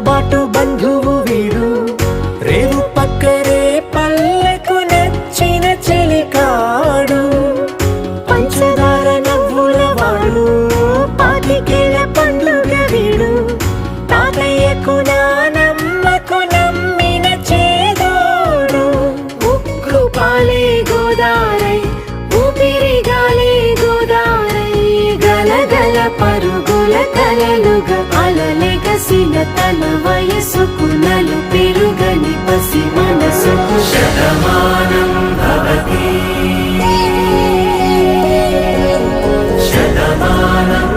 బాటు బంధువు వీడు, రేవు పక్కరే పల్లెకు నచ్చిన చెలికాడు, పంచదార నవ్వుల వాడు, పాతికేల పండుగ వీడు, తాతయ్యకు నానమ్మకు నమ్మిన చేదోడు, ఉక్కు పాలే గోదారై ఊపిరిగాలే గోదారై, గలగల పరుగుల కలలుగా అలలెగసిన తన వయసుకు నలు పెరుగని పసి మనసుకు శతమానం భవతి శతమానం